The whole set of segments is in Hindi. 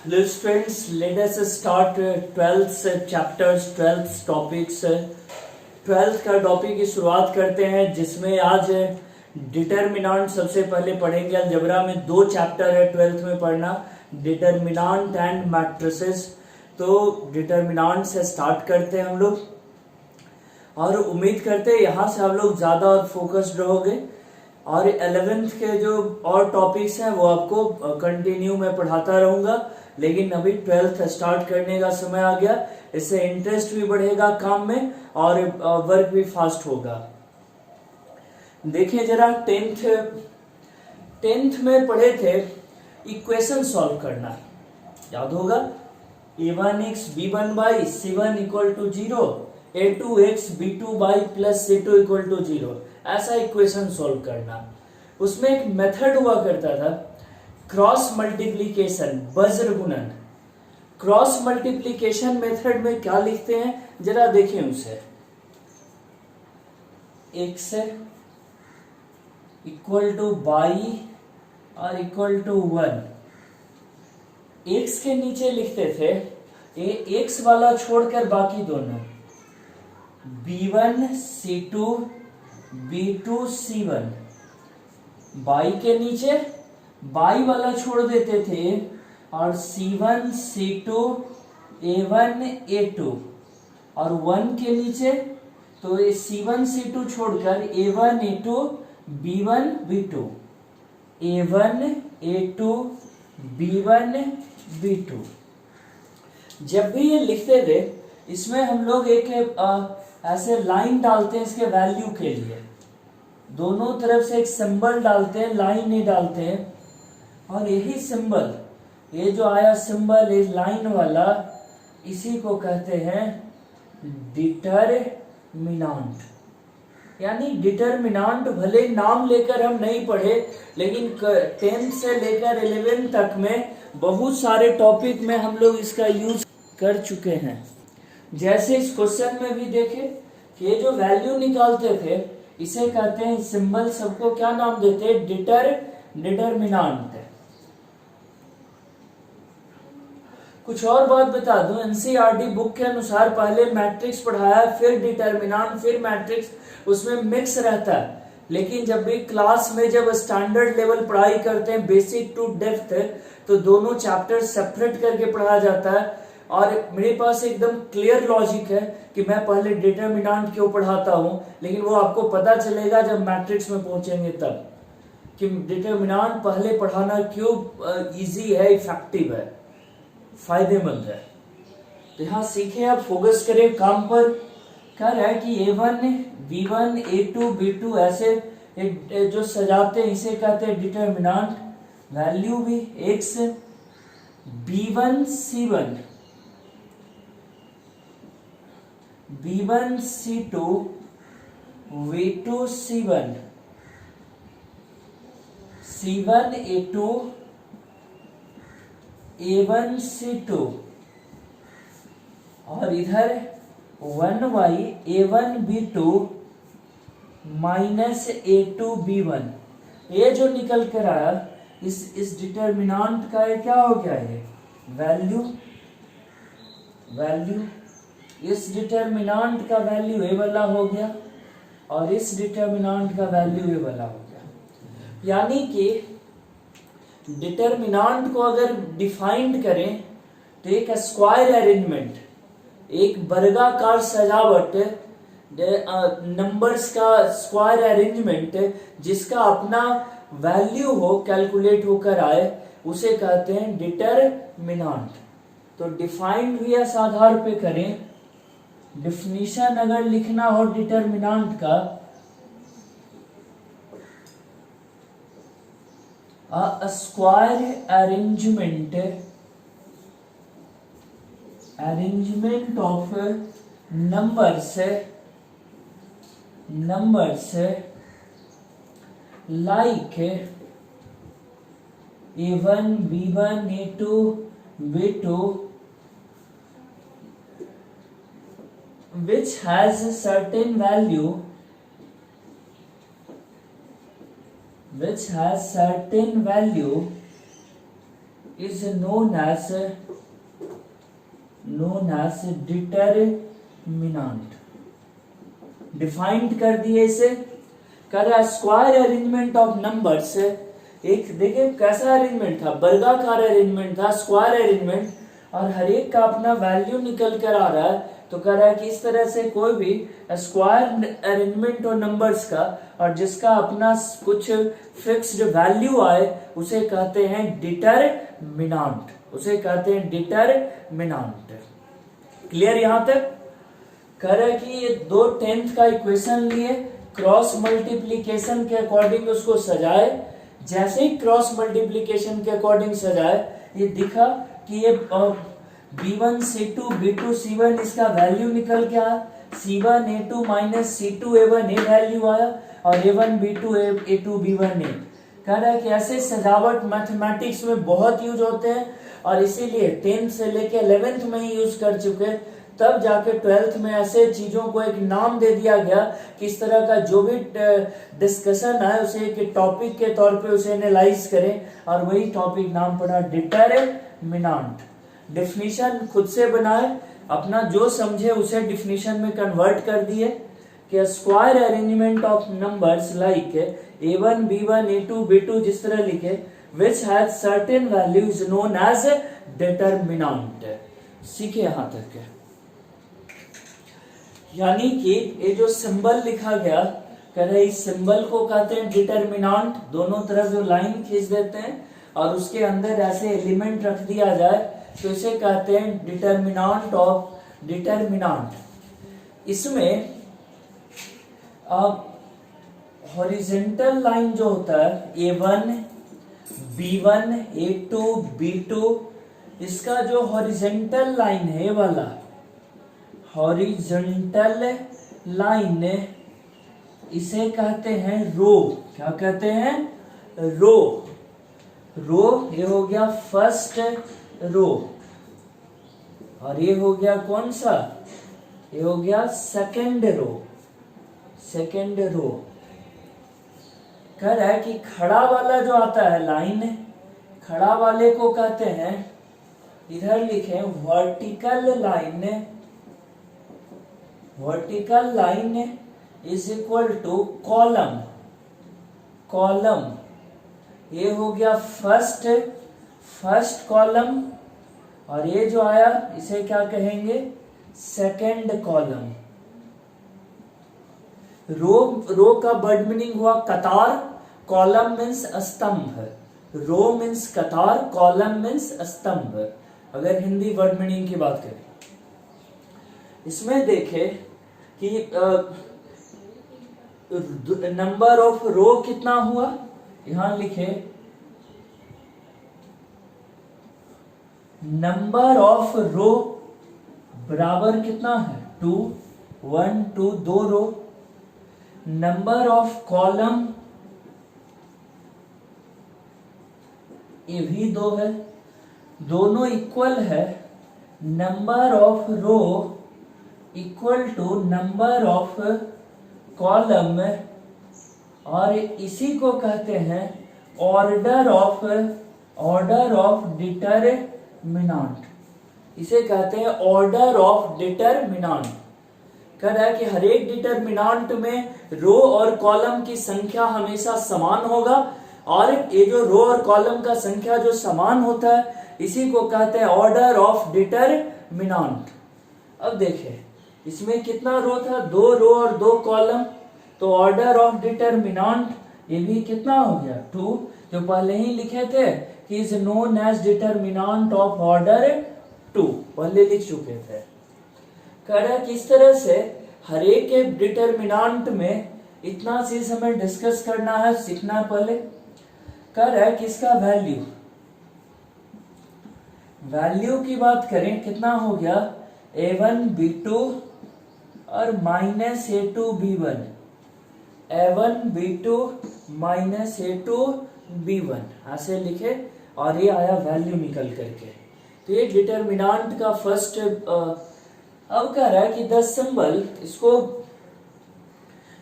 Hello students, let us start 12th chapters, 12th topics. 12th का टॉपिक की शुरुआत करते हैं जिसमें आज डिटर्मिनांट सबसे पहले पढ़ेंगे। अलजेब्रा में 2 चैप्टर है 12th में पढ़ना, डिटर्मिनांट एंड मैट्रिसेस। तो डिटर्मिनांट से स्टार्ट करते हैं हम लोग और उम्मीद करते हैं यहाँ से आप लोग ज़्यादा और फोकस्ड रहोगे और 11th के जो और टॉपिक्स हैं वो आपको कंटिन्यू मैं पढ़ाता रहूँगा। लेकिन अभी 12th स्टार्ट करने का समय आ गया, इससे इंटरेस्ट भी बढ़ेगा काम में और वर्क भी फास्ट होगा। देखिए जरा 10th में पढ़े थे इक्वेशन सॉल्व करना, याद होगा। a1x b1 c1 equal to 0, a2x b2 plus c2 equal to 0, ऐसा इक्वेशन सॉल्व करना। उसमें एक मेथड हुआ करता था क्रॉस मल्टीप्लीकेशन, वज्र गुणन। क्रॉस मल्टीप्लीकेशन मेथड में क्या लिखते हैं जरा देखें उसे। x इक्वल टू y और इक्वल टू 1। x के नीचे लिखते थे ये x वाला छोड़कर बाकी दोनों b1 c2 b2 c1। y के नीचे y वाला छोड़ देते थे और c1 c2 a1 a2 और 1 के नीचे तो ये c1 c2 छोड़कर a1 a2 b1 b2, a1 a2 b1 b2। जब भी ये लिखते थे इसमें हम लोग एक ऐसे लाइन डालते हैं इसके वैल्यू के लिए, दोनों तरफ से एक सिंबल डालते हैं, लाइन नहीं डालते हैं। और यही सिंबल, ये जो आया सिंबल इस लाइन वाला, इसी को कहते हैं डिटरमिनांट। यानी डिटरमिनांट भले नाम लेकर हम नहीं पढ़े, लेकिन 10th से लेकर 11th तक में बहुत सारे टॉपिक में हम लोग इसका यूज कर चुके हैं। जैसे इस क्वेश्चन में भी देखे कि ये जो वैल्यू निकालते थे इसे कहते हैं, सिंबल सबको क्या नाम देते हैं, डिटरमिनांट। कुछ और बात बता दूं, एनसीईआरटी बुक के अनुसार पहले मैट्रिक्स पढ़ाया फिर डिटरमिनांट फिर मैट्रिक्स, उसमें मिक्स रहता है। लेकिन जब भी क्लास में जब स्टैंडर्ड लेवल पढ़ाई करते हैं बेसिक टू डेप्थ, तो दोनों चैप्टर सेपरेट करके पढ़ाया जाता है। और मेरे पास एकदम क्लियर लॉजिक है कि मैं पहले डिटरमिनांट क्यों पढ़ाता हूं, लेकिन वो आपको पता चलेगा जब मैट्रिक्स में पहुंचेंगे तब कि डिटरमिनांट पहले पढ़ाना क्यों इजी है, इफेक्टिव है, फायदेमंद है। तो यहाँ सीखे, आप फोकस करें काम पर। कह रहा है कि a1 b1 a2 b2 ऐसे जो सजाते हैं इसे कहते हैं डिटरमिनांट। वैल्यू भी x b1 c1 b1 c2 v2 c1 c1 a2 a1 c2 और इधर 1y a1 b2 minus a2 b1। ये जो निकल कर आया इस डिटरमिनांट का ये क्या हो गया, ये वैल्यू। इस डिटरमिनांट का वैल्यू ये वाला हो गया और इस डिटरमिनांट का वैल्यू ये वाला हो गया। यानी कि डिटरमिनांट को अगर डिफाइंड करें तो एक स्क्वायर अरेंजमेंट, एक वर्गाकार सजावट, नंबर्स का स्क्वायर अरेंजमेंट जिसका अपना वैल्यू हो, कैलकुलेट होकर आए, उसे कहते हैं डिटरमिनांट। तो डिफाइंड भी इस आधार पे करें, डिफिनीशन अगर लिखना हो डिटरमिनांट का, a square arrangement of numbers like a1 b1 a2 b2 which has a certain value which has certain value is known as determinant. Defined कर दिए इसे। कर स्क्वायर अरेंजमेंट ऑफ नंबर्स, एक देखिए कैसा अरेंजमेंट था, वर्गाकार अरेंजमेंट था, स्क्वायर अरेंजमेंट, और हर एक का अपना वैल्यू निकल कर आ रहा है। तो कह रहा है कि इस तरह से कोई भी स्क्वायर अरेंजमेंट हो नंबर्स का और जिसका अपना कुछ फिक्स्ड वैल्यू आए उसे कहते हैं डिटरमिनेंट, उसे कहते हैं डिटरमिनेंट। क्लियर यहां तक? कह रहा है कि ये 2/10 का इक्वेशन लिए, क्रॉस मल्टीप्लीकेशन के अकॉर्डिंग उसको सजाए। जैसे ही क्रॉस मल्टीप्लीकेशन के अकॉर्डिंग सजाए, ये दिखा कि ये b1 c2 b2 c1 इसका वैल्यू निकल के आया, c1 a2 minus c2 a1 ये वैल्यू आया, और a1 b2 a2 b1 a। कह रहा है कि ऐसे सजावट मैथमेटिक्स में बहुत यूज होते हैं, और इसीलिए 10th से लेके 11th में ही यूज कर चुके, तब जाके 12th में ऐसे चीजों को एक नाम दे दिया गया कि इस तरह का जो भी डिस्कशन है उसे एक टॉपिक के तौर पे उसे एनालाइज करें, और वही टॉपिक नाम पड़ा डिटरमिनेंट। डिफिनीशन खुद से बनाए, अपना जो समझे उसे डिफिनीशन में कन्वर्ट कर दिए कि square arrangement of numbers like a1 b1 a2 b2 जिस तरह लिखे, which has certain value is known as determinant। सीखे यहां तक है। यानी कि ये जो सिंबल लिखा गया, कह रहे इस सिंबल को कहते हैं डिटरमिनेंट। दोनों तरफ जो लाइन खींच देते हैं और उसके अंदर ऐसे एलिमेंट रख दिया जाए तो इसे कहते हैं डिटरमिनेंट ऑफ डिटरमिनेंट। इसमें हॉरिजॉन्टल लाइन जो होता है a1 b1 a2 b2, इसका जो हॉरिजॉन्टल लाइन है वाला हॉरिजॉन्टल लाइन, इसे कहते हैं रो। क्या कहते हैं? रो। रो ये हो गया फर्स्ट रो, और ये हो गया कौन सा? ये हो गया सेकंड रो। सेकंड रो कह रहा है कि खड़ा वाला जो आता है लाइन, खड़ा वाले को कहते हैं, इधर लिखे vertical line. Vertical line is equal to column. Column ये हो गया फर्स्ट कॉलम, और ये जो आया इसे क्या कहेंगे? Second column. रो का वर्ड मीनिंग हुआ कतार, कॉलम मीन्स स्तंभ। रो मीन्स कतार, कॉलम मीन्स स्तंभ, अगर हिंदी वर्ड मीनिंग की बात करें। इसमें देखे कि नंबर ऑफ रो कितना हुआ, यहां लिखे नंबर ऑफ रो बराबर कितना है? 2 1 2 2 रो। नंबर ऑफ कॉलम ये भी 2 है, दोनों इक्वल है। Number of row equal to number of column, और इसी को कहते हैं ऑर्डर ऑफ डिटरमिनेंट। इसे कहते हैं ऑर्डर ऑफ डिटरमिनेंट। कह रहा है कि हर एक डिटरमिनेंट में रो और कॉलम की संख्या हमेशा समान होगा, और ये जो रो और कॉलम का संख्या जो समान होता है इसी को कहते हैं ऑर्डर ऑफ डिटरमिनेंट। अब देखें इसमें कितना रो था? 2 रो और 2 कॉलम, तो ऑर्डर ऑफ डिटरमिनेंट ये भी कितना हो गया? 2, जो पहले ही लिखे थे कि is known as determinant of order 2, पहले लिख चुके थे। कह रहा है कि इस तरह से हर एक डिटरमिनेंट में इतना चीज हमें डिस्कस करना है, सीखना है पहले। कह रहा है कि इसका वैल्यू की बात करें कितना हो गया? a1 b2 और minus a2 b1, a1 b2 minus a2 b1 ऐसे लिखे, और ये आया वैल्यू निकल करके। तो ये डिटरमिनेंट का फर्स्ट। अब कह रहा है कि द सिंबल,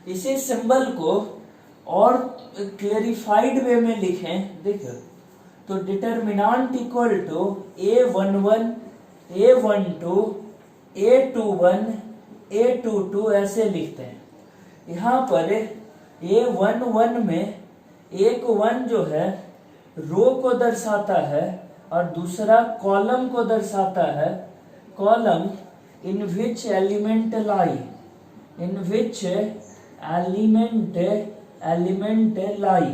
इसी सिंबल को और क्लेरिफाइड वे में लिखें। देखो तो determinant equal to A11 A12 A21 A22 ऐसे लिखते हैं। यहाँ पर A11 में एक 1 जो है रो को दर्शाता है और दूसरा कॉलम को दर्शाता है। Column in which element lie, in which element lie.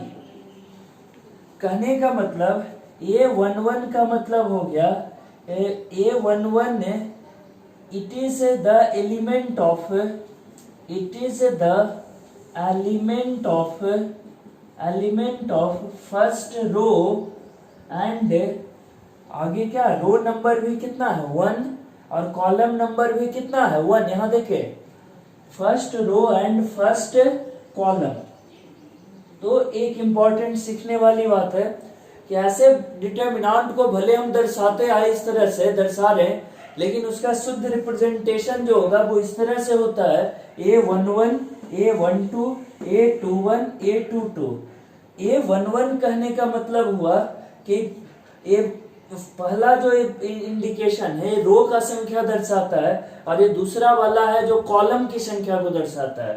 कहने का मतलब A11 का मतलब हो गया A11 it is the element of, it is the element of first row and आगे क्या रो नंबर भी कितना है 1 और कॉलम नंबर भी कितना है 1। यहां देखे first row and first column. तो एक इंपॉर्टेंट सीखने वाली बात है कि ऐसे डिटर्मिनांट को भले हम दर्शाते आए इस तरह से दर्शा रहे हैं, लेकिन उसका शुद्ध रिप्रेजेंटेशन जो होगा वो इस तरह से होता है A11 A12 A21 A22। A11 कहने का मतलब हुआ कि पहला जो इंडिकेशन है रो का संख्या दर्शाता है और ये दूसरा वाला है जो कॉलम की संख्या को दर्शाता है।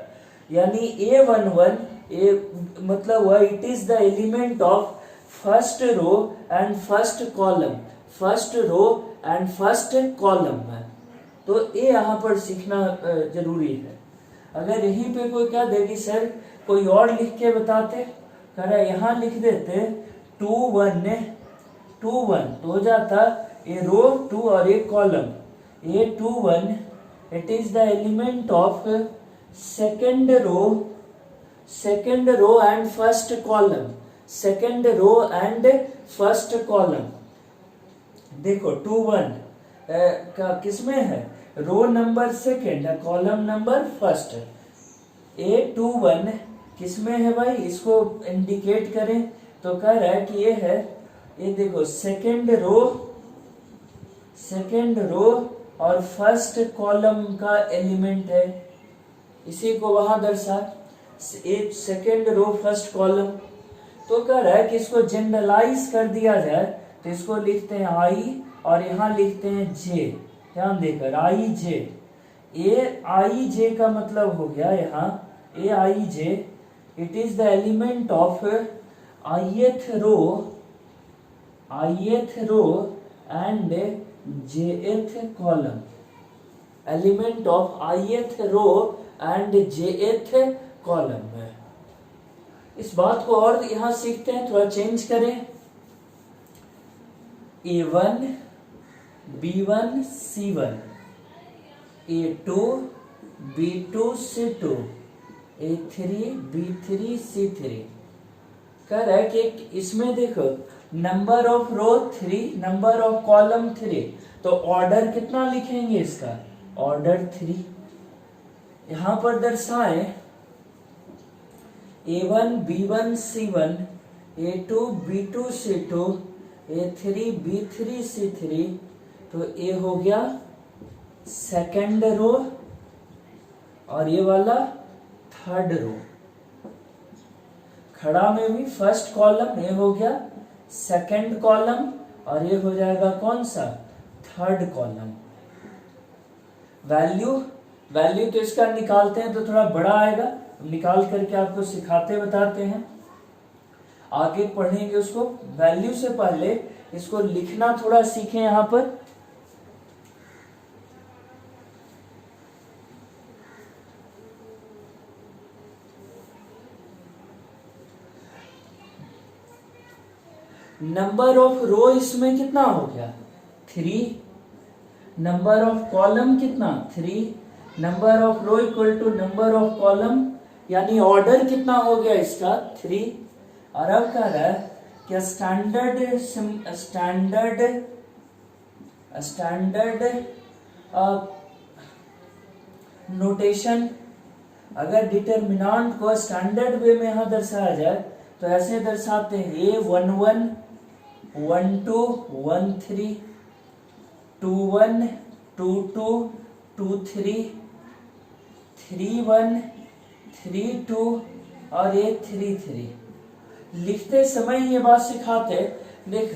यानी A11 मतलब हुआ it is the element of first row and first column, first row and first column है। तो ये यहाँ पर सीखना जरूरी है। अगर यहीं पे कोई क्या देगी सर कोई और लिख के बताते, कह रहा यहाँ लिख देते 2 1 तो हो जाता ए रो 2 और एक column. A21 it is the element of second row and first column, second row and first column. देखो 2 1 का किसमें है रो नंबर सेकेंड है कॉलम नंबर फर्स्ट। A21 किसमें है भाई, इसको इंडिकेट करें तो कह रहा है कि ये है, ये देखो सेकेंड रो और फर्स्ट कॉलम का एलिमेंट है, इसी को वहां दर्शा एक सेकेंड रो फर्स्ट कॉलम। तो कह रहा है कि इसको जनरलाइज कर दिया जाए तो इसको लिखते हैं I और यहाँ लिखते हैं J। ध्यान देकर IJ, AIJ का मतलब हो गया यहाँ AIJ it is the element of ith row and jth column, element of ith row and jth column है। इस बात को और यहां सीखते हैं, थोड़ा चेंज करें। A1 B1 C1 A2 B2 C2 A3 B3 C3। कह रहा है कि इसमें देखो number of row 3 number of column 3, तो ऑर्डर कितना लिखेंगे इसका ऑर्डर 3। यहां पर दर्शाए A1 B1 C1 A2 B2 C2 A3 B3 C3। तो ये हो गया सेकेंड रो और ये वाला थर्ड रो। खड़ा में भी फर्स्ट कॉलम ये हो गया सेकेंड कॉलम और ये हो जाएगा कौन सा थर्ड कॉलम। वैल्यू तो इसका निकालते हैं तो थोड़ा बड़ा आएगा, निकाल करके आपको सिखाते बताते हैं, आगे पढ़ेंगे उसको। वैल्यू से पहले इसको लिखना थोड़ा सीखें। यहां पर नंबर ऑफ रो इसमें कितना हो गया 3, नंबर ऑफ कॉलम कितना 3, number of row equal to number of column, यानी ऑर्डर कितना हो गया इसका 3। और अब कह रहा है कि स्टैंडर्ड नोटेशन, अगर डिटर्मिनांट को स्टैंडर्ड वे में यहां दर्शाया जाए तो ऐसे दर्शाते हैं A11 12 13 21 22 23 31 32 और A33। लिखते समय ये बात सिखाते देख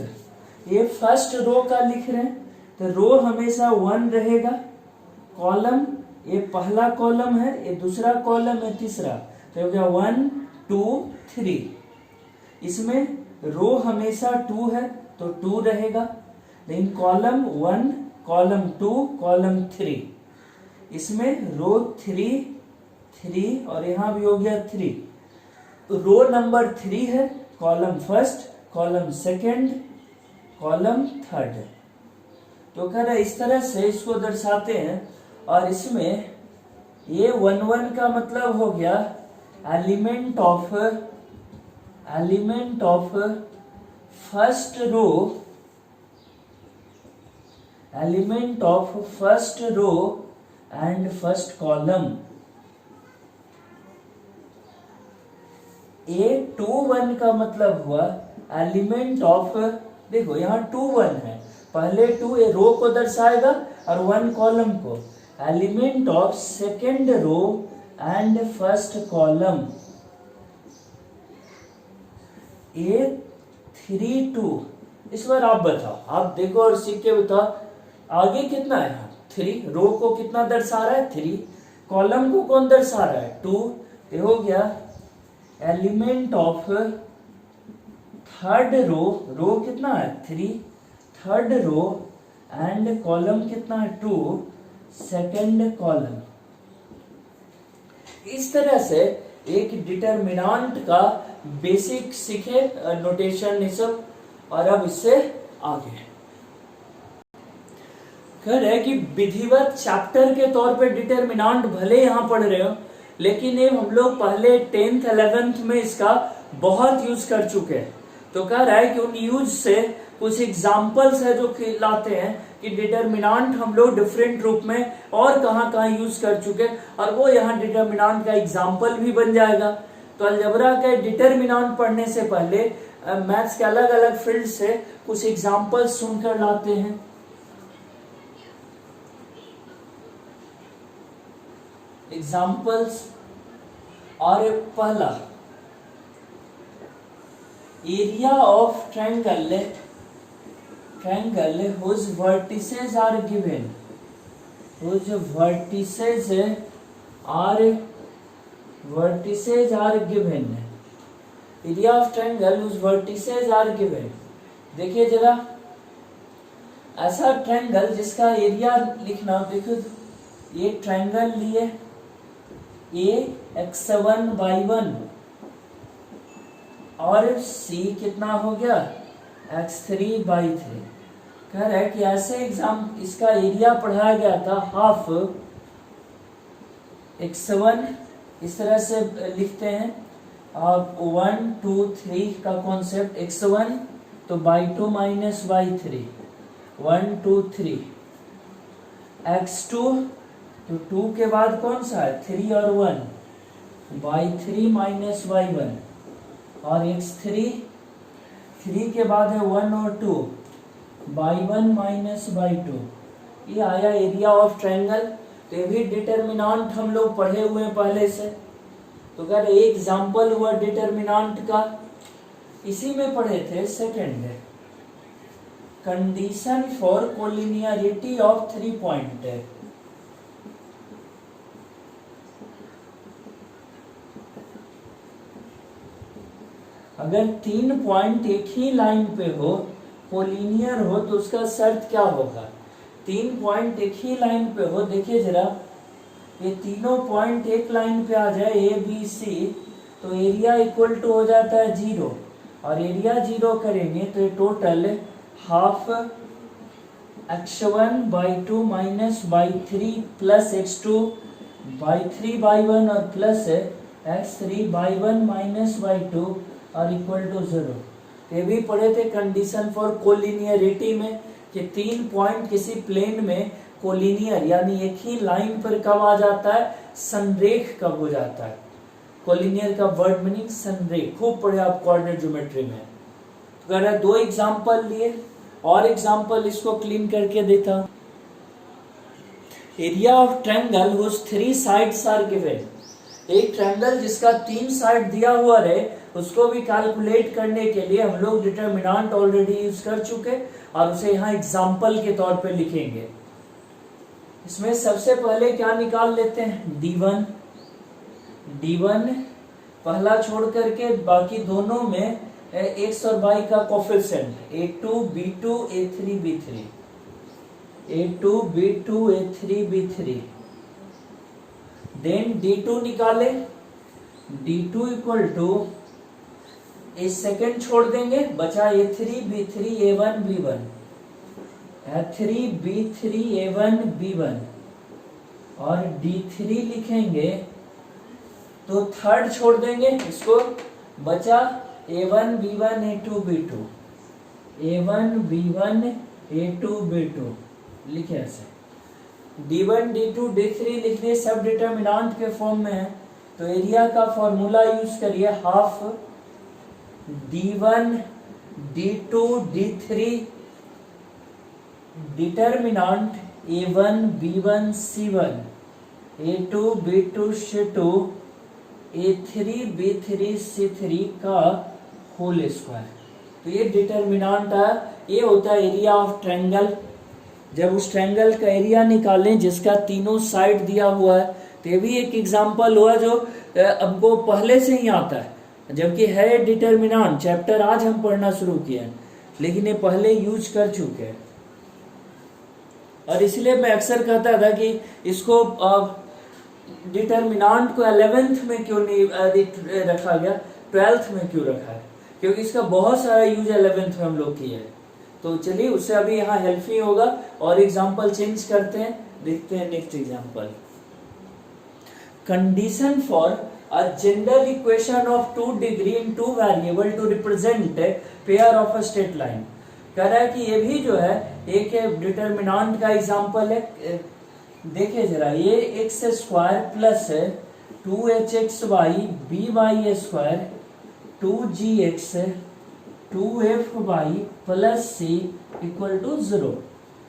ये फर्स्ट रो का लिख रहे हैं, तो रो हमेशा 1 रहेगा, कॉलम ये पहला कॉलम है, ये दूसरा कॉलम है, तीसरा, तो हो गया 1 2 3। इसमें रो हमेशा 2 है तो 2 रहेगा, लेकिन कॉलम 1 कॉलम 2 कॉलम 3, इसमें रो 3 3 और यहां भी हो गया 3। रो नंबर 3 है, column first, column second, column third. तो कह रहे इस तरह से इसको दर्शाते हैं। और इसमें ये 1 1 का मतलब हो गया element of first row, element of first row and first column. A 2 1 का मतलब हुआ एलिमेंट ऑफ, देखो यहाँ 2 1 है, पहले 2 ए रो को दर्शाएगा और 1 कॉलम को, element of second row and first column. A 3 2, इस बार आप बताओ, आप देखो और सीख के बताओ आगे कितना है यहाँ 3, रो को कितना दर्शा रहा है 3, कॉलम को कौन दर्शा रहा है 2, ये हो गया एलिमेंट ऑफ थर्ड रो, रो कितना है 3, थर्ड रो एंड कॉलम कितना है 2, सेकेंड कॉलम। इस तरह से एक डिटरमिनेंट का बेसिक सीखे, नोटेशन ये सब। और अब इससे आगे कह रहे कि विधिवत चैप्टर के तौर पे डिटरमिनेंट भले यहाँ पढ़ रहे हो, लेकिन ये हम लोग पहले 10th 11th में इसका बहुत यूज कर चुके हैं। तो कह रहा है कि उन यूज से कुछ एग्जाम्पल्स है जो लाते हैं कि डिटरमिनेंट हम लोग डिफरेंट रूप में और कहाँ यूज कर चुके, और वो यहाँ डिटरमिनेंट का एग्जाम्पल भी बन जाएगा। तो अलजेब्रा के डिटरमिनेंट पढ़ने से पहले मैथ्स के अलग अलग फील्ड से कुछ एग्जाम्पल्स सुनकर लाते हैं। एग्जाम्पल्स, और पहला area of triangle whose vertices are given, area of triangle whose vertices are given। देखिए जरा, ऐसा ट्रायंगल जिसका एरिया लिखना, देखो ये ट्रायंगल लिए x1/1 और C कितना हो गया x3/3। कह रहा है कि ऐसे एग्जाम इसका एरिया पढ़ाया गया था हाफ x1, इस तरह से लिखते हैं। अब 1 2 3 का कॉन्सेप्ट, x1 तो by2 minus by3, 1 2 3, x2 तो 2 के बाद कौन सा है 3 और 1, by3 minus by1, और x3 3 के बाद है 1 और 2, by1 minus by2। ये आया एरिया ऑफ ट्रायंगल। तो ये भी डिटरमिनेंट हम लोग पढ़े हुए हैं पहले से। तो कह रहे एक एग्जाम्पल हुआ डिटरमिनेंट का, इसी में पढ़े थे second, condition for collinearity of 3 point. अगर 3 पॉइंट एक ही लाइन पे हो, कोलिनियर हो, तो उसका शर्त क्या होगा। 3 पॉइंट एक ही लाइन पे हो, देखिए जरा, ये तीनों पॉइंट एक लाइन पे आ जाए ए बी सी, तो एरिया इक्वल टू हो जाता है 0, और एरिया 0 करेंगे तो ये total half x1/2 minus by3 plus x2 by3/1 और प्लस x3/1 माइनस by2 और इक्वल टू 0। ये भी पढ़े थे कंडीशन फॉर कोलिनियरिटी में कि 3 पॉइंट किसी प्लेन में कोलिनियर यानी एक ही लाइन पर कब आ जाता है, संरेख कब हो जाता है। कोलिनियर का वर्ड मीनिंग संरेख, खूब पढ़े आप कोऑर्डिनेट ज्योमेट्री में। तो अगर 2 एग्जांपल लिए, और एग्जांपल इसको क्लीन करके देता हूं। Area of triangle whose 3 sides are given, एक ट्रायंगल जिसका 3 साइड दिया हुआ रहे उसको भी कैलकुलेट करने के लिए हम लोग डिटरमिनेंट ऑलरेडी यूज कर चुके और उसे यहाँ एग्जाम्पल के तौर पे लिखेंगे। इसमें सबसे पहले क्या निकाल लेते हैं, D1 पहला छोड़ करके बाकी दोनों में x और y का coefficient A2 B2 A3 B3 A2 B2 A3 B3। Then D2 निकाले, D2 इक्वल टू इस सेकेंड छोड़ देंगे, बचा A3 B3 A1 B1 A3 B3 A1 B1 और D3 लिखेंगे तो थर्ड छोड़ देंगे इसको, बचा A1 B1 A2 B2 A1 B1 A2 B2 लिखे ऐसे। D1 D2 D3 लिख दिए, सब डिटरमिनेंट के फॉर्म में है तो एरिया का फॉर्मूला यूज करिए, half D1 D2 D3 determinant A1 B1 C1 A2 B2 C2 A3 B3 C3 का होल स्क्वायर। तो ये डिटरमिनेंट है, ये होता है एरिया ऑफ ट्रायंगल। जब उस ट्रायंगल का एरिया निकालें जिसका तीनों साइड दिया हुआ है, तो ये भी एक एग्जांपल हुआ जो हमको पहले से ही आता है, जबकि है डिटरमिनेंट चैप्टर आज हम पढ़ना शुरू किए हैं लेकिन ये पहले यूज कर चुके हैं। और इसलिए मैं अक्सर कहता था कि इसको डिटरमिनेंट को 11th में क्यों नहीं रखा गया, 12th में क्यों रखा है, क्योंकि इसका बहुत सारा यूज 11th में हम लोग किए हैं। तो चलिए उससे अभी यहाँ हेल्प ही होगा और एग्जाम्पल चेंज करते हैं, देखते हैं next example. Condition for a general equation of 2 degree in 2 variable to represent pair of a straight line. कह रहा है कि ये भी जो है एक डिटरमिनेंट का एग्जाम्पल है। देखिए जरा, ये x square plus 2hxy by square 2gx 2fy plus c equal to 0।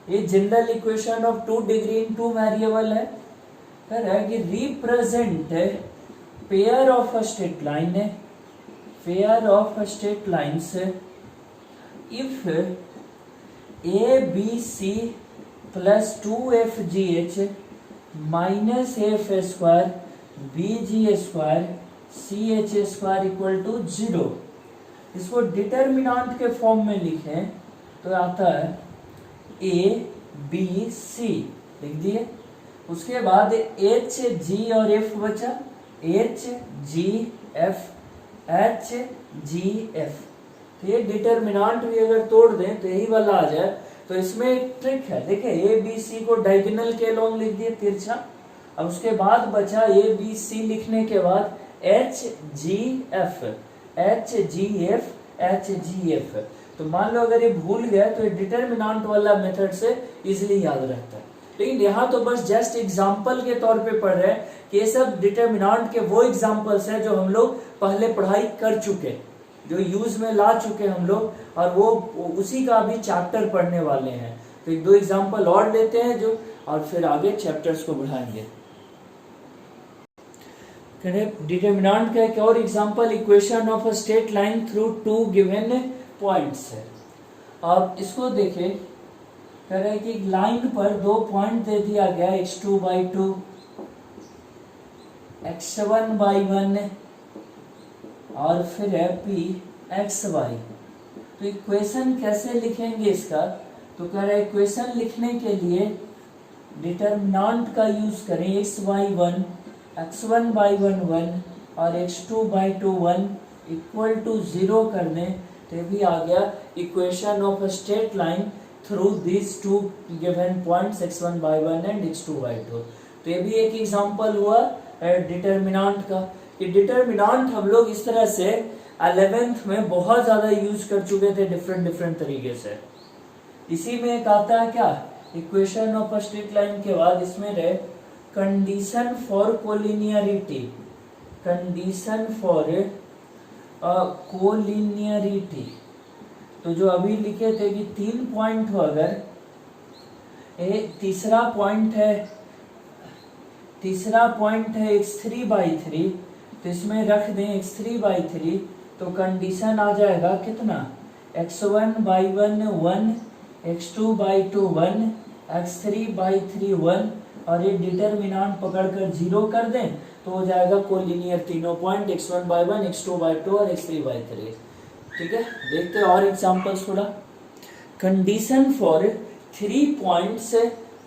ये general equation of 2 degree in 2 variable है। कह रहा है कि represent pair of a straight line है, pair of a straight lines if a b c plus 2fgh minus f square b g square c h square equal to 0। इसको डिटरमिनेंट के फॉर्म में लिखें तो आता है ए बी सी लिख दिए, उसके बाद एच जी और एफ बचा, एच जी एफ। तो ये डिटरमिनेंट भी अगर तोड़ दें तो यही वाला आ जाए। तो इसमें एक ट्रिक है, देखिए ए बी सी को डायगोनल के लॉन्ग लिख दिए तिरछा, अब उसके बाद बचा ए बी सी लिखने के बाद एच जी एफ। तो मान लो अगर ये भूल गया तो ये डिटरमिनेंट वाला मेथड से इजीली याद रहता है। लेकिन यहाँ तो बस जस्ट एग्जाम्पल के तौर पे पढ़ रहे हैं कि ये सब डिटरमिनेंट के वो एग्जाम्पल्स हैं जो हम लोग पहले पढ़ाई कर चुके, जो यूज में ला चुके हम लोग, और वो उसी का भी चैप्टर पढ़ने वाले हैं। तो एक दो एग्जाम्पल और लेते हैं जो, और फिर आगे चैप्टर्स को बढ़ाएंगे। डिटरमिनेंट का एक और example equation of a straight line through 2 given points है। अब इसको देखें, कह रहे हैं कि लाइन पर 2 पॉइंट दे दिया गया, x2/2 x1/1 और फिर है pxy। तो इक्वेशन कैसे लिखेंगे इसका, तो कह रहे हैं इक्वेशन लिखने के लिए डिटरमिनेंट का यूज करें, x/1 x1/1 1 और x2/2 1 इक्वल टू 0 कर दें तो भी आ गया equation of a straight line through this 2 given points x1/1 and x2/2। तो ये भी एक एग्जांपल हुआ डिटरमिनेंट का। कि डिटरमिनेंट हम लोग इस तरह से 11th में बहुत ज्यादा यूज कर चुके थे डिफरेंट तरीके से। इसी में एक आता है क्या, equation of a straight line के बाद इसमें रहे condition for collinearity, condition for collinearity. तो जो अभी लिखे थे कि 3 पॉइंट हो, अगर तीसरा पॉइंट है तीसरा पॉइंट है x3/3, तो इसमें रख दें x3/3, तो कंडीशन आ जाएगा कितना, x1/1 1, x2/2 1, x3/3 1, और ये डिटरमिनेंट पकड़कर 0 कर दें तो हो जाएगा कोलिनियर तीनों पॉइंट x1/1, x2/2 और x3/3। ठीक है, देखते हैं और एग्जांपल्स थोड़ा। Condition for 3 points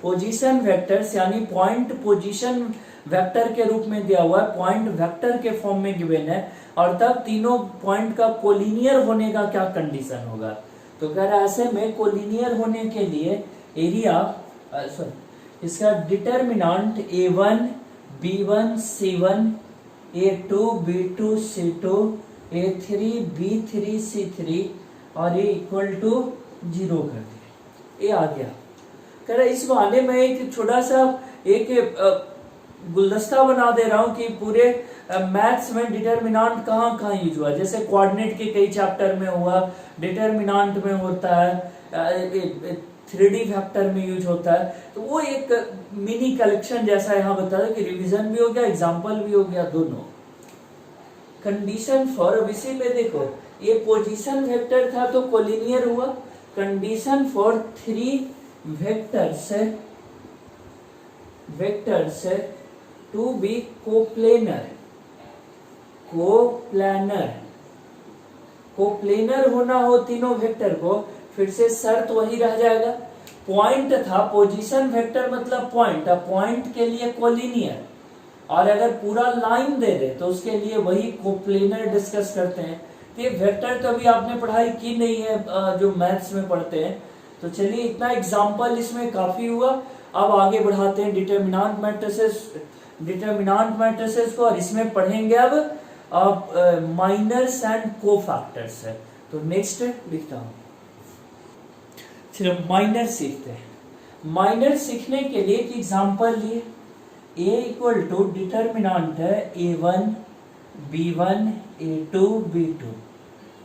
position vectors, यानी पॉइंट पोजीशन वेक्टर के रूप में दिया हुआ है, पॉइंट वेक्टर के फॉर्म में गिवन है, और तब तीनों पॉइंट का कोलिनियर होने का क्या कंडीशन होगा। तो कह रहा है ऐसे में कोलिनियर होने के लिए एरिया इसका determinant a1 b1 c1, a2 b2 c2, a3 b3 c3 और ये इक्वल टू 0 कर दिया। ये आ गया। कह रहा इस बहाने में एक छोटा सा एक गुलदस्ता बना दे रहा हूं कि पूरे मैथ्स में डिटरमिनेंट कहाँ कहाँ यूज हुआ। जैसे कोऑर्डिनेट के कई चैप्टर में हुआ, डिटरमिनेंट में होता है, 3D फैक्टर में यूज होता है। तो वो एक मिनी कलेक्शन जैसा यहाँ बता रहा कि रिवीजन भी हो गया, एग्जाम्पल भी हो गया दोनों। कंडीशन फॉर, अब इसी में देखो ये पोजीशन वेक्टर था तो कोलिनियर हुआ। Condition for 3 vectors to be coplanar होना हो तीनों वेक्टर को, फिर से शर्त वही रह जाएगा। पॉइंट था, पोजीशन वेक्टर मतलब पॉइंट, अब पॉइंट के लिए कोलिनियर, और अगर पूरा लाइन दे दे तो उसके लिए वही कोप्लेनर डिस्कस करते हैं। तो ये वेक्टर तो अभी आपने पढ़ाई की नहीं है जो मैथ्स में पढ़ते हैं। तो चलिए इतना एग्जाम्पल इसमें काफी हुआ। अब आगे बढ़ाते हैं डिटरमिनेंट मैट्रिसेस को, और इसमें पढ़ेंगे अब माइनर्स एंड कोफैक्टर्स है। तो नेक्स्ट लिखता हूं, सिर्फ माइनर सीखते हैं। माइनर सीखने के लिए एक एग्जांपल लिए, a इक्वल टू डिटरमिनेंट है a1 b1 a2 b2।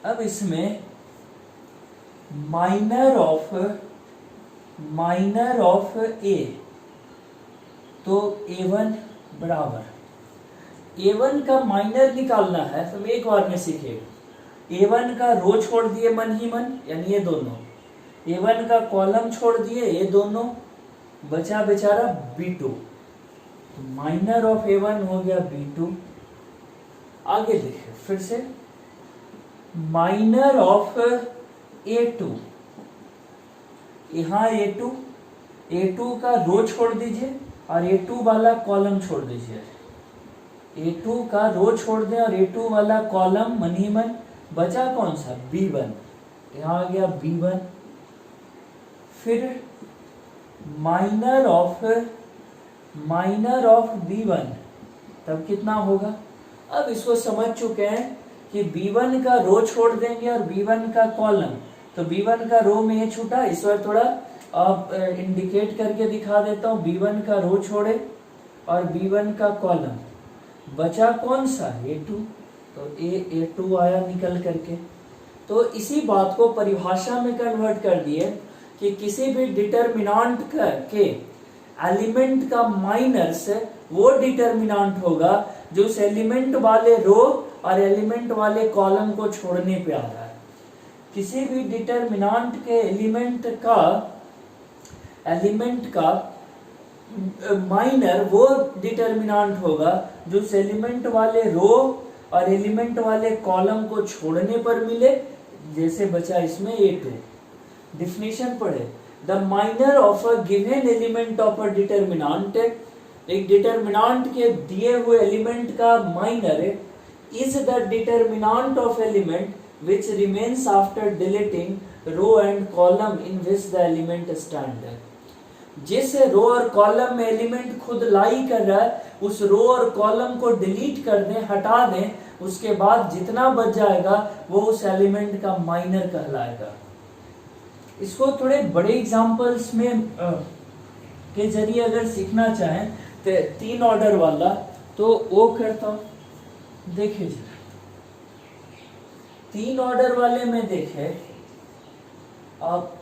अब इसमें माइनर ऑफ a, तो a1 बराबर a1 का माइनर निकालना है तो एक बार में सीखेगा। a1 का रो छोड़ दिए मन ही मन, यानी ये दोनों, a1 का कॉलम छोड़ दिए ये दोनों, बचा बेचारा b2, तो माइनर ऑफ a1 हो गया b2। आगे देखिए फिर से, माइनर ऑफ a2, यहाँ a2 का रो छोड़ दीजिए और a2 वाला कॉलम छोड़ दीजिए। a2 का रो छोड़ दें और a2 वाला कॉलम मन ही मन, बचा कौन सा b1, यहाँ आ गया b1। फिर माइनर ऑफ b1, तब कितना होगा। अब इसको समझ चुके हैं कि b1 का रो छोड़ देंगे और b1 का कॉलम, तो b1 का रो में ये छूटा, इस बार थोड़ा आप इंडिकेट करके दिखा देता हूँ। b1 का रो छोड़े और b1 का कॉलम, बचा कौन सा a2, तो a2 आया निकल करके। तो इसी बात को परिभाषा में कन्वर्ट कर दिए कि किसी भी डिटरमिनेंट के एलिमेंट का माइनर्स वो डिटरमिनेंट होगा जो उस एलिमेंट वाले रो और एलिमेंट वाले कॉलम को छोड़ने पे आ रहा है। किसी भी डिटरमिनेंट के एलिमेंट का माइनर वो डिटरमिनेंट होगा जो उस एलिमेंट वाले रो और एलिमेंट वाले कॉलम को छोड़ने पर मिले, जैसे बचा इसमें a2। डिफिनेशन पढ़े, the minor of a given element of a determinant, एक डिटरमिनेंट के दिए हुए एलिमेंट का minor is the determinant of element which remains after deleting row and column in which the element stand। जिस रो और कॉलम में एलिमेंट खुद लाई कर रहा है उस रो और कॉलम को डिलीट कर दें, हटा दें, उसके बाद जितना बच जाएगा वो उस एलिमेंट का माइनर कहलाएगा। इसको थोड़े बड़े एग्जांपल्स में के जरिए अगर सीखना चाहें तो 3 ऑर्डर वाला, तो वो करता हूं। देखिए जरा 3 ऑर्डर वाले में देखें आप,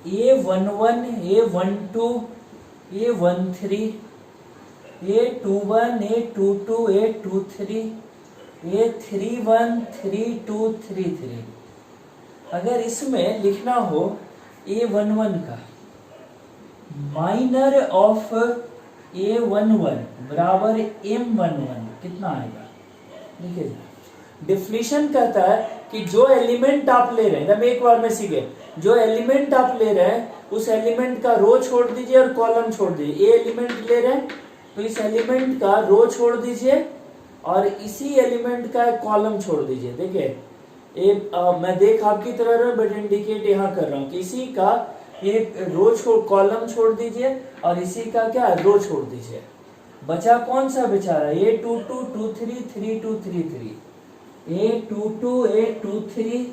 A11 A12 A13 A21 A22 A23 A31 3233। अगर इसमें लिखना हो A11 का माइनर ऑफ A11 बराबर M11 कितना आएगा? देखिए डिफिनेशन कहता है कि जो एलिमेंट आप ले रहे हैं, जब एक बार में सीखे, जो एलिमेंट आप ले रहे हैं उस एलिमेंट का रो छोड़ दीजिए और कॉलम छोड़ दीजिए। ए एलिमेंट ले रहे हैं तो इस एलिमेंट का रो छोड़ दीजिए और इसी एलिमेंट का एक कॉलम छोड़ दीजिए। देखिए मैं देख आपकी तरह रहा बट इंडिकेट यहाँ कर रहा हूँ कि इसी का एक रो छोड़ कॉलम छोड़ दीजिए और इसी का क्या रो छोड़ दीजिए। बचा कौन सा बेचारा? A22 23 32 33 A22 A23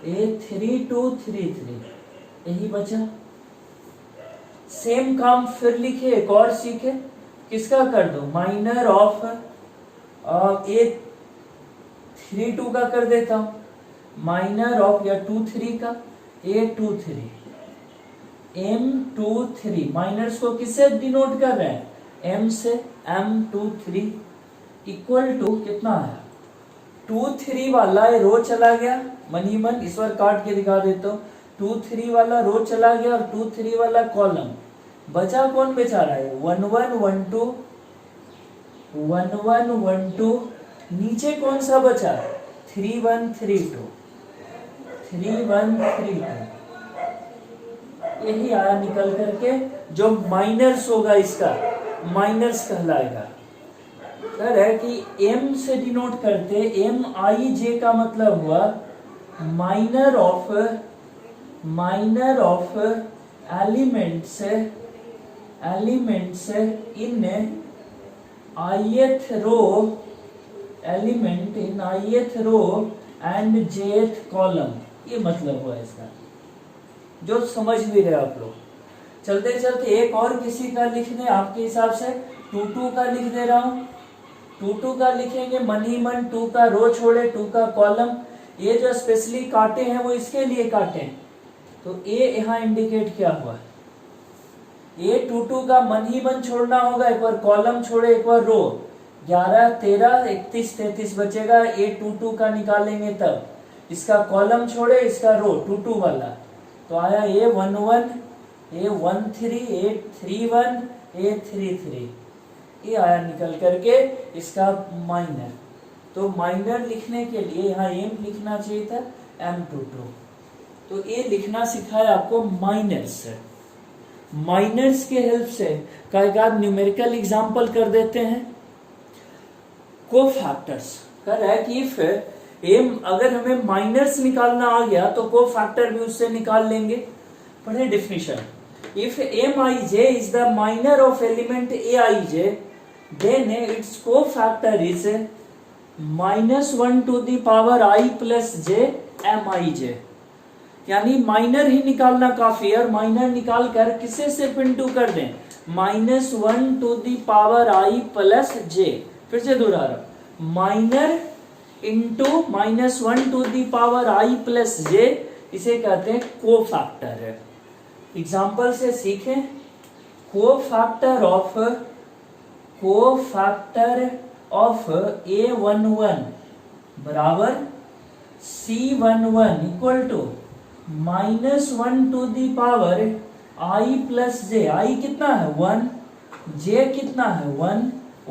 A32 33 यही बचा। सेम काम फिर लिखे, एक और सीखे। किसका कर दो? माइनर ऑफ A32 का कर देता हूं, माइनर ऑफ या 23 का A23 M23। माइनर्स को किससे डिनोट कर रहे हैं? M से। M23 इक्वल टू कितना है? 23 वाला रो चला गया मन ही मन, इस बार काट के दिखा देता हूँ। 23 वाला रो चला गया और 23 वाला कॉलम। बचा कौन बेचारा है? 11 12 11 12। नीचे कौन सा बचा? 31 32 31 32। यही आया निकल करके, जो माइनर्स होगा इसका माइनर्स कहलाएगा। सर है कि M से डिनोट करते, MIJ का मतलब हुआ minor of elements in ith row, element in ith row and jth column. ये मतलब हुआ इसका, जो समझ भी रहे आप लोग। चलते चलते एक और किसी का लिखने आपके हिसाब से 22 का लिख दे रहा हूं। 22 का लिखेंगे मन ही मन, 2 का रो छोड़े 2 का कॉलम। ये जो स्पेशली काटे हैं वो इसके लिए काटे हैं, तो ए यहाँ इंडिकेट क्या हुआ? A22 का मन ही मन छोड़ना होगा, एक बार कॉलम छोड़े एक बार रो। 11 13 31 33 बचेगा। A22 का निकालेंगे तब, इसका कॉलम छोड़े इसका रो 22 वाला, तो आया A11 A13 A31 A33। ये आया निकल करके इसका माइनर। तो माइनर लिखने के लिए यहाँ M लिखना चाहिए था M22, तो ये लिखना सिखाया आपको माइनर्स। माइनर्स के हेल्प से कई बार न्यूमेरिकल एग्जांपल कर देते हैं। कोफैक्टर्स कर रहा है कि इफ M अगर हमें माइनर्स निकालना आ गया तो कोफैक्टर भी उससे निकाल लेंगे। पढ़े definition. If Mij is the minor of element Aij, then its cofactor is -1 to the power I plus j Mij। यानी माइनर ही निकालना काफी है, और माइनर निकाल कर किसे सिर्फ इंटू कर दें? -1 to the power I plus j। फिर से दोहरा रहा, minor into -1 to the power I plus j, इसे कहते हैं कोफैक्टर है। एग्जाम्पल से सीखें। कोफैक्टर ऑफ A11 बराबर C11 equal to -1 to the power I plus j। I कितना है? 1, j कितना है? 1,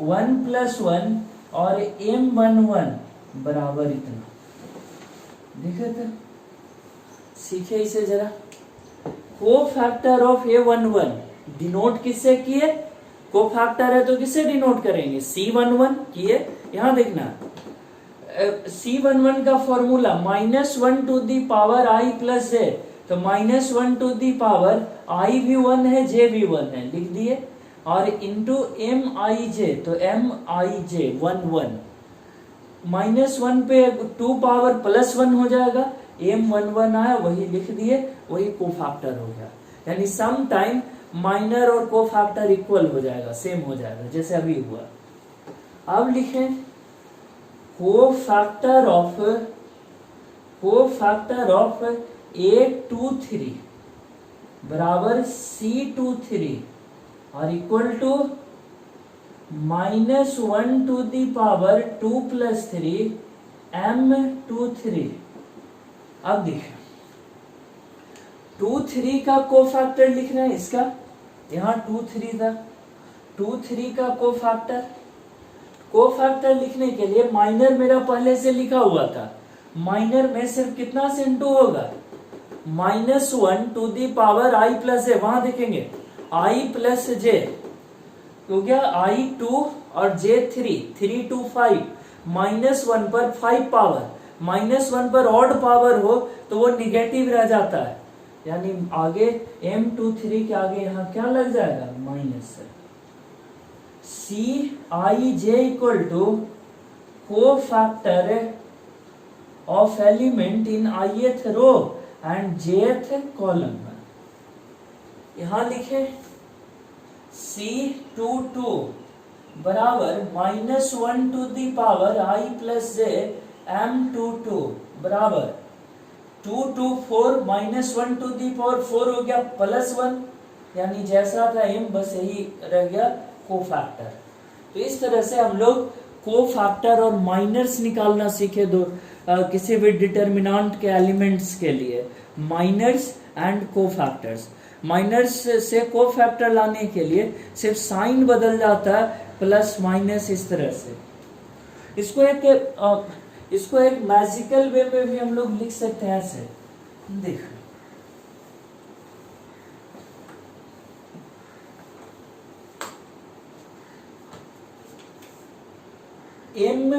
1 plus 1 और M11 बराबर इतना। देखे थे, सीखे इसे जरा। कोफैक्टर ऑफ A11 डिनोट किससे किए? कोफैक्टर है तो किससे डिनोट करेंगे? C11 किए। यहां देखना C11 का formula -1 to the power I plus j, तो -1 to the power I भी 1 है j भी 1 है, लिख दिए। और इंटू Mij, तो Mij 1 1, -1 पे 2 पावर +1 हो जाएगा। M11 आया, वही लिख दिए, वही कोफैक्टर हो गया। यानी सम टाइम माइनर और कोफैक्टर इक्वल हो जाएगा, सेम हो जाएगा, जैसे अभी हुआ। अब लिखें कोफैक्टर ऑफ A23 बराबर C23 और equal to -1 to the power 2 + 3 m23। अब देखिए 2 3 का कोफैक्टर लिखना है इसका, यहाँ 2 3 था, 2 3 का कोफैक्टर लिखने के लिए माइनर मेरा पहले से लिखा हुआ था, माइनर में सिर्फ कितना से इंटू होगा, -1 to the power i + j, वहां देखेंगे i + j तो क्या i2 और j3, 3 2 5, -1 पर 5 पावर, -1 पर ऑड पावर हो तो वो निगेटिव रह जाता है, यानी आगे m23 के आगे यहाँ क्या लग जाएगा, minus. Cij = cofactor of element in ith row and jth column. यहां लिखे C22 बराबर -1 to the power i + j m22 बराबर 2 2 4 -1 टू दी पावर 4 हो गया +1, यानी जैसा था m बस यही रह गया कोफैक्टर। तो इस तरह से हम लोग कोफैक्टर और माइनर्स निकालना सीखे दो किसी भी डिटरमिनेंट के एलिमेंट्स के लिए, माइनर्स एंड कोफैक्टर्स। माइनर्स से कोफैक्टर लाने के लिए सिर्फ साइन बदल जाता है, प्लस माइनस इस तरह से। इसको एक मैजिकल वे में भी हम लोग लिख सकते हैं ऐसे, देखो m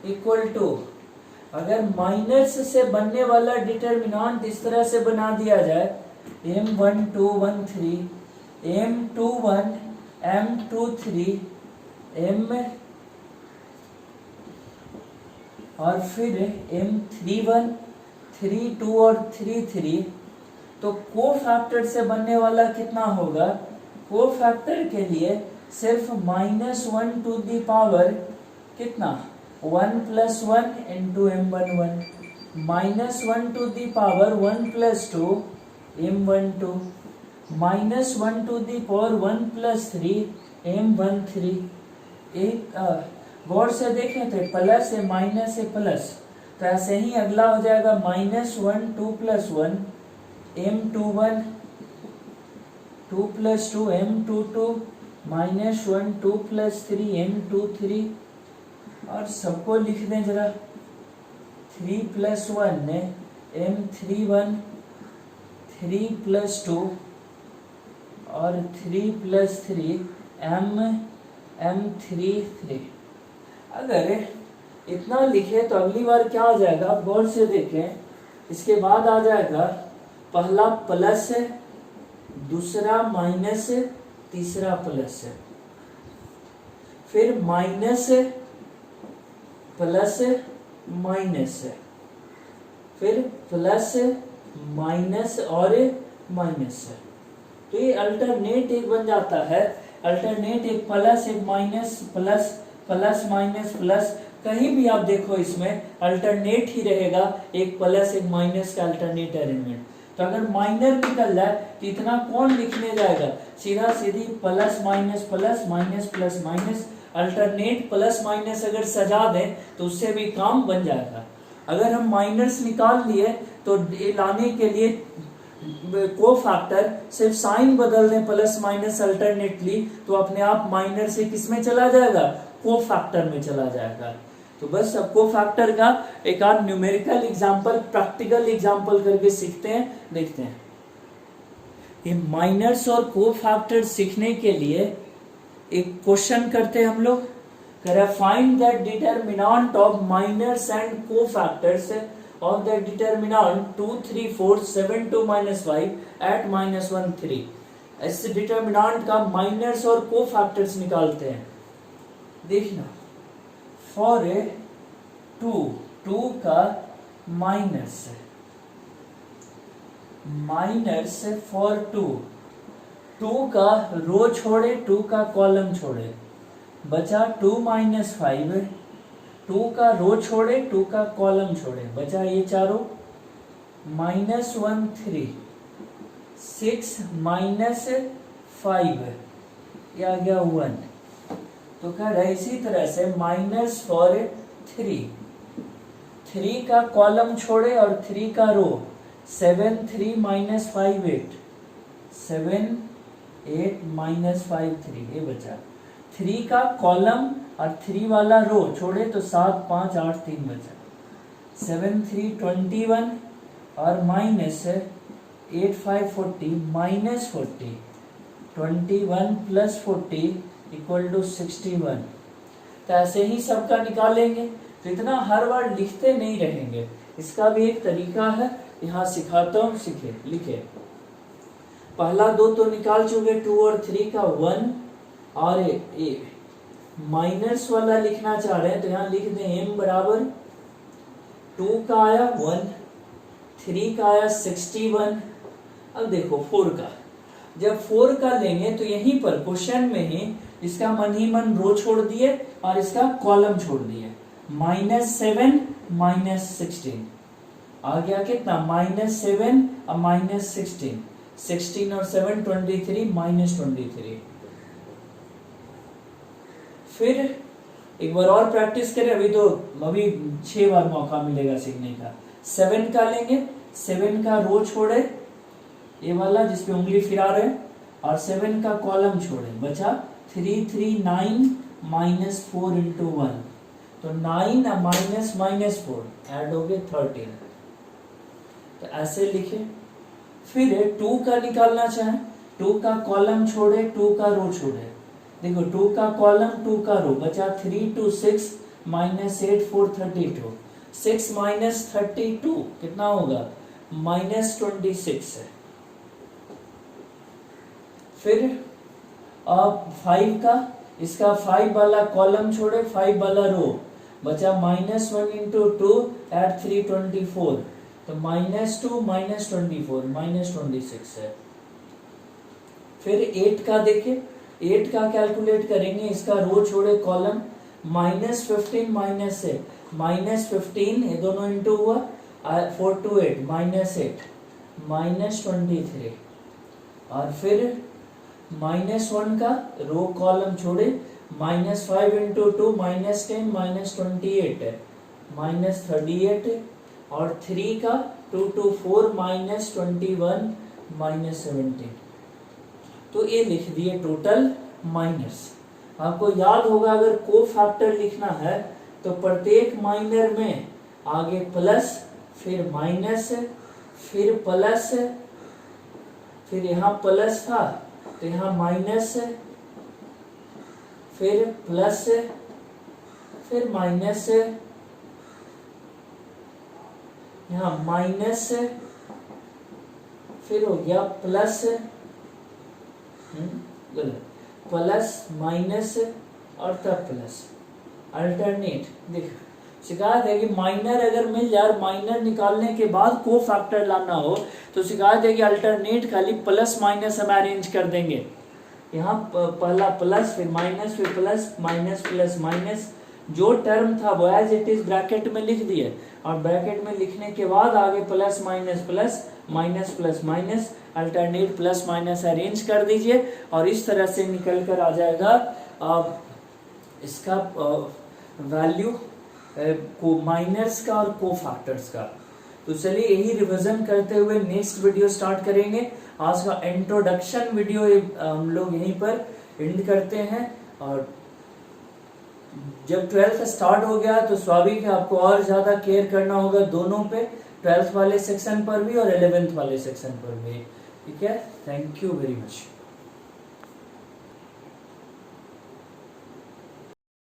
= अगर माइनस से बनने वाला डिटरमिनेंट इस तरह से बना दिया जाए, m1213 m21 m23 m और फिर m31 32 और 33, तो कोफैक्टर से बनने वाला कितना होगा, कोफैक्टर के लिए सिर्फ -1 टू दी पावर कितना 1 + 1 into m11, -1 to the power 1 + 2 m12, -1 to the power 1 + 3 m13। एक गौर से देखें तो प्लस है माइनस है प्लस, तो ऐसे ही अगला हो जाएगा -1 2 + 1 m21 2 + 2 m22 -1 2 + 3 m23। और सबको लिख दें जरा, 3 + 1 m31 3 + 2 और 3 + 3 m33। अगर इतना लिखे तो अगली बार क्या हो जाएगा, आप गौर से देखें, इसके बाद आ जाएगा पहला प्लस है, दूसरा माइनस है, तीसरा प्लस है, फिर माइनस है, प्लस माइनस है, फिर प्लस माइनस और माइनस है। तो ये अल्टरनेट एक बन जाता है, अल्टरनेट एक प्लस एक minus, plus plus minus plus, कहीं भी आप देखो इसमें अल्टरनेट ही रहेगा, एक प्लस एक माइनस का अल्टरनेट एलिमेंट। तो अगर माइनर निकल जाए तो इतना कौन लिखने जाएगा, सीधा सीधी plus minus plus minus plus minus, alternate plus minus अगर सजा दें तो उससे भी काम बन जाएगा। अगर हम माइनर्स निकाल लिए तो लाने के लिए कोफैक्टर सिर्फ साइन बदल दें प्लस माइनस अल्टरनेटली, तो अपने आप माइनर से किस में चला जाएगा, कोफैक्टर में चला जाएगा। तो बस अब कोफैक्टर का एक आध न्यूमेरिकल एग्जांपल, प्रैक्टिकल एग्जांपल करके सीखते हैं, देखते हैं। ये माइनर्स और कोफैक्टर सीखने के लिए एक क्वेश्चन करते हैं हम लोग, find the determinant of minors and cofactors of the determinant 2 3 4 7 2 -5 at -1 3। ऐसे डिटरमिनेंट का माइनर्स और कोफैक्टर्स निकालते हैं। देखना, फॉर 2 का माइनस फॉर 2 का रो छोड़े, 2 का कॉलम छोड़े, बचा 2 - 5, 2 का रो छोड़े, 2 का कॉलम छोड़े, बचा ये चारों, -1 3 6 - 5, ये आ गया 1। तो कह रहा है इसी तरह से माइनस फॉर 3 का कॉलम छोड़े और 3 का रो, 7 3 माइनस 5 8, 7 8 माइनस 5 3, ये बचा। 3 का कॉलम और 3 वाला रो छोड़े तो 7 5 8 3 बचा। 7 3 21 और minus 8 5 40 minus 40, 21 plus 40 equal to 61। तो ऐसे ही सबका निकालेंगे। तो इतना हर बार लिखते नहीं रहेंगे, इसका भी एक तरीका है, यहाँ सिखाता हूँ, सीखे लिखे। पहला 2 तो निकाल चुके, 2 और 3 का 1 और ए माइनस वाला लिखना चाह रहे हैं तो यहाँ लिख दें m बराबर 2 का आया 1, 3 का आया 61। अब देखो 4 का, जब 4 का लेंगे तो यहीं पर क्वेश्चन में ही इसका मन ही मन रो छोड़ दिए और इसका कॉलम छोड़ दिए। -7 -16 आ गया कितना, -7 और -16, 16 और 7 23 -23। फिर एक बार और प्रैक्टिस करें, अभी 6 बार मौका मिलेगा सीखने का। 7 का लेंगे, 7 का रो छोड़े, ये वाला जिसपे उंगली फिरा रहे हैं, और 7 का कॉलम छोड़े, बचा 3 3 9 -4 इंटू 1, तो 9 -4 ऐड हो गए 13। तो ऐसे लिखे। फिर 2 का निकालना चाहे, 2 का कॉलम छोड़े, 2 का रो छोड़े। देखो 2 का कॉलम 2 का रो, बचा 3 2 6 -8 4 32, 6 -32 कितना होगा, -26 है। फिर अब 5 का, इसका 5 वाला कॉलम छोड़े, 5 वाला रो, बचा -1 इंटू 2 एट 3 24, तो -2 -24 -26 है। फिर 8 का देखें, 8 का कैलकुलेट करेंगे, इसका रो छोड़े कॉलम, -15 -15 ये दोनों इंटू हुआ, 4 2 8 -8 -23। और फिर -1 का रो कॉलम छोड़े, -5 इंटू 2 -10 -28 है, -38। और 3 का 2 2 4 -21 -17। तो ये लिख दिए टोटल माइनस। आपको याद होगा अगर को फैक्टर लिखना है तो प्रत्येक माइनर में आगे प्लस, फिर माइनस, फिर प्लस, फिर यहाँ प्लस था तो यहाँ माइनस, फिर प्लस, फिर माइनस, यहाँ माइनस, फिर हो गया प्लस, प्लस माइनस और तब प्लस, अल्टरनेट। देखो शिकायत है कि माइनर अगर मिल जाए, माइनर निकालने के बाद को फैक्टर लाना हो तो शिकायत है कि अल्टरनेट खाली प्लस माइनस हम अरेंज कर देंगे। यहाँ पहला प्लस, फिर माइनस, फिर प्लस, माइनस प्लस माइनस, जो टर्म था वो एज इट इज ब्रैकेट में लिख दिए, और ब्रैकेट में लिखने के बाद आगे plus minus plus, minus plus minus, alternate plus minus arrange कर दीजिए, और इस तरह से निकल कर आ जाएगा इसका वैल्यू को माइनर्स का और को फैक्टर्स का। तो चलिए यही रिवीजन करते हुए नेक्स्ट वीडियो स्टार्ट करेंगे। आज का इंट्रोडक्शन वीडियो हम लोग यहीं पर एंड करते हैं, और जब 12th स्टार्ट हो गया तो स्वाभाविक है आपको और ज्यादा केयर करना होगा दोनों पे, 12th वाले सेक्शन पर भी और 11th वाले सेक्शन पर भी। ठीक है, थैंक यू वेरी मच।